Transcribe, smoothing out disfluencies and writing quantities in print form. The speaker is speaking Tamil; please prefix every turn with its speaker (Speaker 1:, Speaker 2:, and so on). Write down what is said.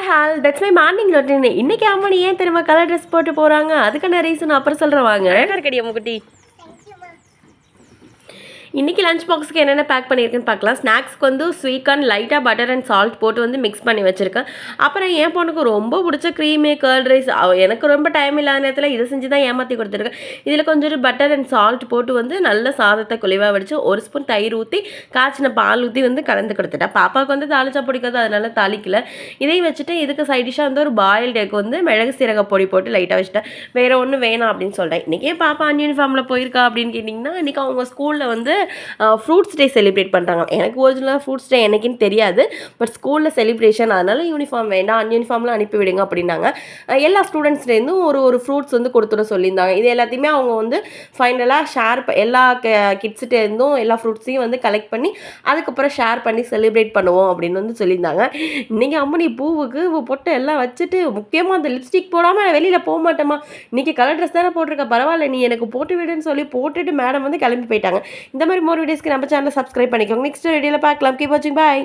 Speaker 1: Hi hall that's my morning routine. இன்னைக்கு அம்மனி ஏன் திரும்ப கலர் ட்ரெஸ் போட்டு போகிறாங்க, அதுக்கான ரீசன் அப்புறம் சொல்கிறேன் வாங்க. இருக்கடி அம்முக்குட்டி. இன்றைக்கி லஞ்ச் பாக்ஸுக்கு என்னென்ன பேக் பண்ணியிருக்குன்னு பார்க்கலாம். ஸ்நாக்ஸ்க்கு வந்து ஸ்வீட் கார்ன் லைட்டாக பட்டர் அண்ட் சால்ட் போட்டு வந்து மிக்ஸ் பண்ணி வச்சுருக்கேன். அப்புறம் என் பொண்ணுக்கு ரொம்ப பிடிச்ச க்ரீமு கர்ட் ரைஸ், எனக்கு ரொம்ப டைம் இல்லாத நேரத்தில் இதை செஞ்சு தான் ஏமாற்றி கொடுத்துருக்கேன். இதில் கொஞ்சம் பட்டர் அண்ட் சால்ட் போட்டு வந்து நல்ல சாதத்தை குழிவாக வடித்து ஒரு ஸ்பூன் தயிர் ஊற்றி காய்ச்சின பால் ஊற்றி வந்து கலந்து கொடுத்துட்டேன். பாப்பாவுக்கு வந்து தாளிச்சா பிடிக்காது, அதனால தாளிக்கல. இதையும் வச்சுட்டு இதுக்கு சைடிஷாக வந்து ஒரு பாயில்டு எக் வந்து மிளகு சீரக பொடி போட்டு லைட்டாக வச்சுட்டேன். வேறு ஒன்றும் வேணாம் அப்படின்னு சொல்லிட்டேன். இன்றைக்கே பாப்பா அன்யூனிஃபார்மில் போயிருக்கா அப்படின்னு கேட்டிங்கன்னா, இன்றைக்கி அவங்க ஸ்கூலில் வந்து ஃப்ரூட்ஸ் டே செலிப்ரேட் பண்ணுறாங்க. எனக்கு ஒரிஜினலாக ஃப்ரூட்ஸ் டே என்னைக்குன்னு தெரியாது, பட் ஸ்கூலில் செலிப்ரேஷன், அதனால் யூனிஃபார்ம் வேண்டாம் அன்யூனிஃபார்ம்லாம் அனுப்பிவிடுங்க அப்படின்னாங்க. எல்லா ஸ்டூடெண்ட்ஸ்லேருந்தும் ஒரு ஃப்ரூட்ஸ் வந்து கொடுத்துட சொல்லியிருந்தாங்க. இது எல்லாத்தையுமே அவங்க வந்து ஃபைனலாக எல்லா கிட்ஸ்கிட்டேருந்தும் எல்லா ஃப்ரூட்ஸையும் வந்து கலெக்ட் பண்ணி அதுக்கப்புறம் ஷேர் பண்ணி செலிப்ரேட் பண்ணுவோம் அப்படின்னு வந்து சொல்லியிருந்தாங்க. இன்றைக்கி அம்மனி பூவுக்கு பொட்டை எல்லாம் வச்சுட்டு, முக்கியமாக அந்த லிப்ஸ்டிக் போடாமல் வெளியில் போக மாட்டேம்மா, இன்றைக்கி கலர் ட்ரெஸ் தானே போட்டிருக்க, பரவாயில்ல நீ எனக்கு போட்டு விடுன்னு சொல்லி போட்டுட்டு மேடம் வந்து கிளம்பி போயிட்டாங்க. இந்த மாதிரி வீடியோஸ்க்கு நம்ம சேனலை சப்ஸ்கிரைப் பண்ணிக்கோங்க. நெக்ஸ்ட் வீடியோவில் பார்க்கலாம். கீப் வாட்சிங். பாய்.